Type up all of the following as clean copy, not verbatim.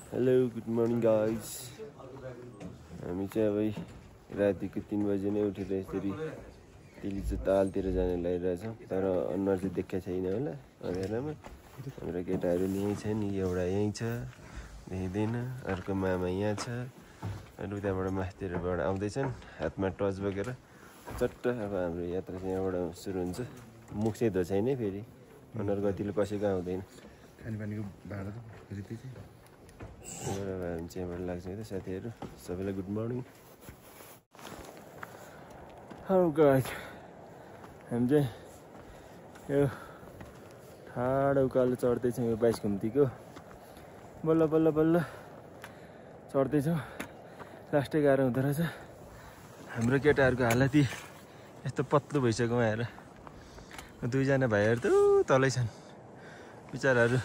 Hello good morning guys. हामी चाहिँ अब रातिको 3 बजे नै उठेर यसरी तिलिचो तालतिर जाने लागिरहेछौँ। तर अनुहार चाहिँ देख्या छैन होला अँध्यारोमा। हाम्रो केटाहरू नि यहीँ छ नि, एउटा यहीँ छ देखिँदैन, अर्को मामा यहाँ छ, अरू त्यहाँबाट माथितिरबाट आउँदैछन् हातमा टर्च बोकेर चट्ट। अब हाम्रो यात्रा चाहिँ यहाँबाट सुरु हुन्छ। मुख चाहिँ धो छैन फेरि, अनुहार गतिले कसैको आउँदैन। खानेपानीको भाडा त फेरि त्यही हामी चाहिँ यहाँबाट लाग्छौँ है त साथीहरू। सबैलाई गुड मर्निङ। हामी चाहिँ यो ठाडो उकालो चढ्दैछौँ, यो 22 घुम्तीको बल्ल बल्ल बल्ल चढ्दैछौँ। लास्टै गाह्रो हुँदो रहेछ। हाम्रो केटाहरूको हालत यस्तो पत्लो भइसक्यो आएर। दुईजना भाइहरू त तलै छन्, बिचराहरू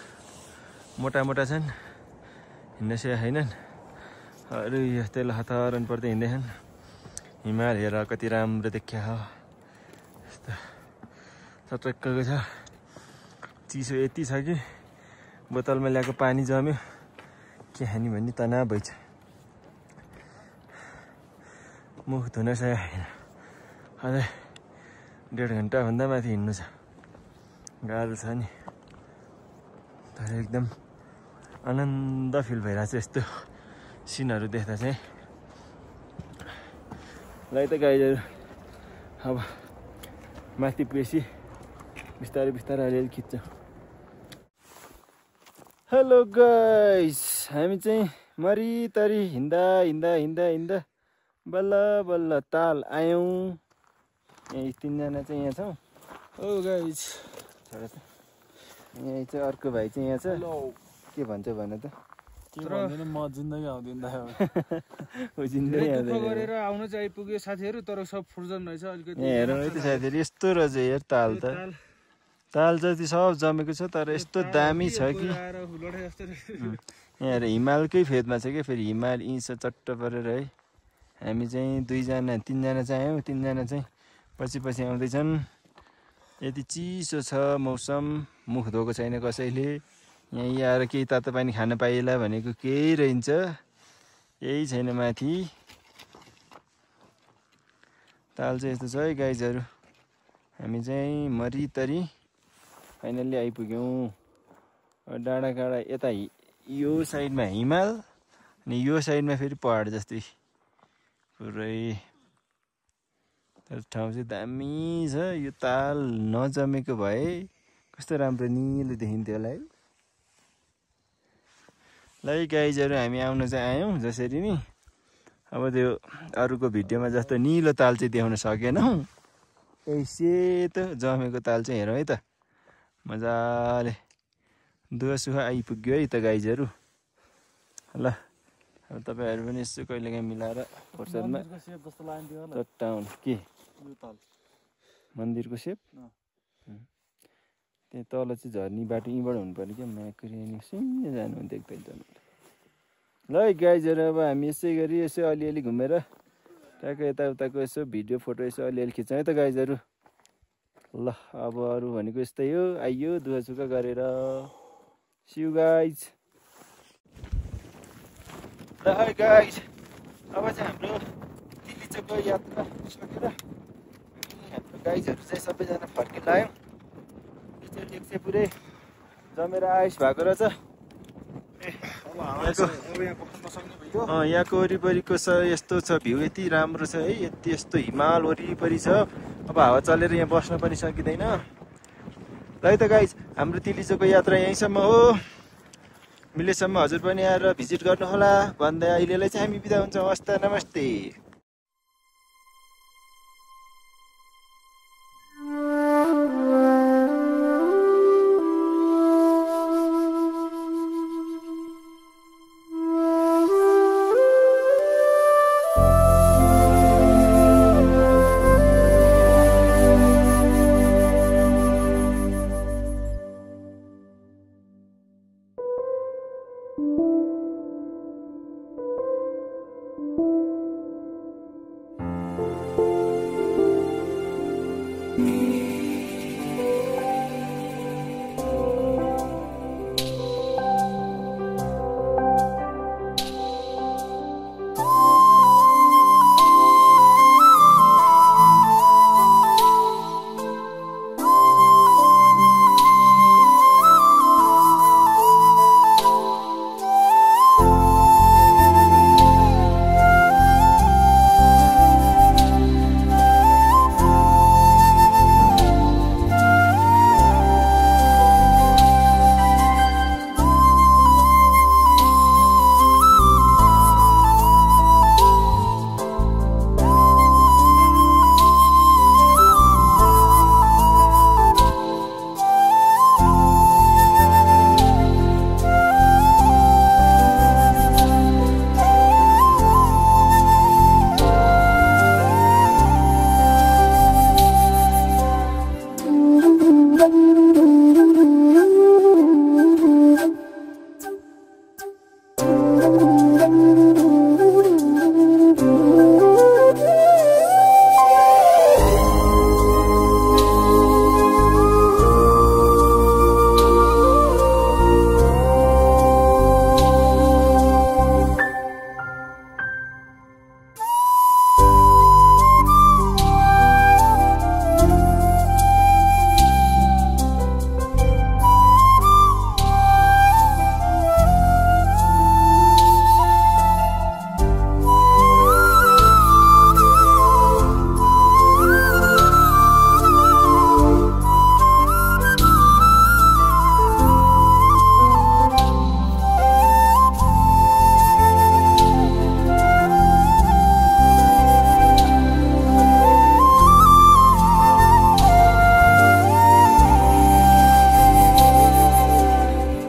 मोटा मोटा छन्, हिँड्न सकेका छैनन्। अरू यस्तै हतारन पर्दै हिँड्दैछन्। हिमाल हेर कति राम्रो देखिया हो, यस्तो चटक्कको छ। चिसो यति छ कि बोतलमा ल्याएको पानी जम्यो, के खाने भन्ने तनाव भइछ। मुख धुन सकेको छैन। अझै 1.5 घन्टाभन्दा माथि हिँड्नु छ, गाह्रो छ नि। तर एकदम आनन्द फिल भइरहेको छ यस्तो सिनहरू देख्दा चाहिँ। ल त गाइजहरू, अब माथि पुगेपछि बिस्तारै बिस्तारै अलिअलि खिच्छौँ। हेलो गाइस, हामी चाहिँ मरितरी हिँड्दा हिँड्दा हिँड्दा हिँड्दा बल्ल बल्ल ताल आयौँ। यहाँ 3जना चाहिँ यहाँ छौँ। ओ गाइस, यहाँ चाहिँ अर्को भाइ चाहिँ यहाँ छ। के भन्छ भन त? म जिन्दगी आउँदिन ऊ जिन्दगी आउँदैन गरेर आउन चाहिँ आइपुग्यो साथीहरू। तर सब फुर्जन रहेछ अलिकति। हेरौँ है त साथीहरू, यस्तो रहेछ यार ताल त। ताल जति सब जमेको छ, तर यस्तो दामी छ कि यहाँ हिमालकै फेदमा छ क्या। फेरि हिमाल यहीँ छ चट्ट परेर है। हामी चाहिँ 2जना 3जना चाहिँ आयौँ, 3जना चाहिँ पछि पछि आउँदैछन्। यति चिसो छ मौसम, मुख धोएको छैन कसैले। यहीँ आएर केही तातो पानी खान पाइएला भनेको केही रहन्छ, यही छैन माथि। ताल चाहिँ यस्तो छ है गाइजहरू। हामी चाहिँ मरितरी फाइनल्ली आइपुग्यौँ। डाँडा काँडा यता यो साइडमा हिमाल, अनि यो साइडमा फेरि पहाड जस्तै पुरै। तर ठाउँ चाहिँ दामी छ। यो ताल नजमेको भए कस्तो राम्रो निलो देखिन्थ्यो होला है। ल गाइजहरू, हामी आउन चाहिँ आयौँ जसरी नि। अब त्यो अरूको भिडियोमा जस्तो निलो ताल चाहिँ देखाउन सकेनौँ। यही सेतो जमेको ताल चाहिँ हेरौँ है त। मजाले दुःख आइपुग्यो है त गाइजहरू। ल अब तपाईँहरू पनि यसो कहिलेकाहीँ मिलाएर फुर्सदमा चट्टाउन। के मन्दिरको सेप? त्यहाँ तल चाहिँ झर्नी बाटो यहीँबाट हुनु पऱ्यो क्या। माकुरी सिङ्गै जानु देख्दै जानु। ल गाइजहरू, अब हामी यसै गरी यसो अलिअलि घुमेर ट्याक्क यताउताको यसो भिडियो फोटो यसो अलिअलि खिच्छौँ है त गाइजहरू। ल अब अरू भनेको यस्तै हो, आइयो दुःखसुख गरेर। See you guys. ल है गाइज, अब चाहिँ हाम्रो तिलिचोको यात्रा सकेर हाम्रो गाइजहरू चाहिँ सबैजना फर्किन लाग्यौँ। एक चाहिँ पुरै जमेर आइस भएको रहेछ। यहाँको वरिपरिको यस्तो छ भ्यू, यति राम्रो छ है। यति यस्तो हिमाल वरिपरि छ। अब हावा चलेर यहाँ बस्न पनि सकिँदैन। ल है त गाइज, हाम्रो तिलिचोको यात्रा यहीँसम्म हो। मिलेसम्म हजुर पनि आएर भिजिट गर्नुहोला भन्दै अहिलेलाई चाहिँ हामी बिदा हुन्छौँ। हस्त नमस्ते।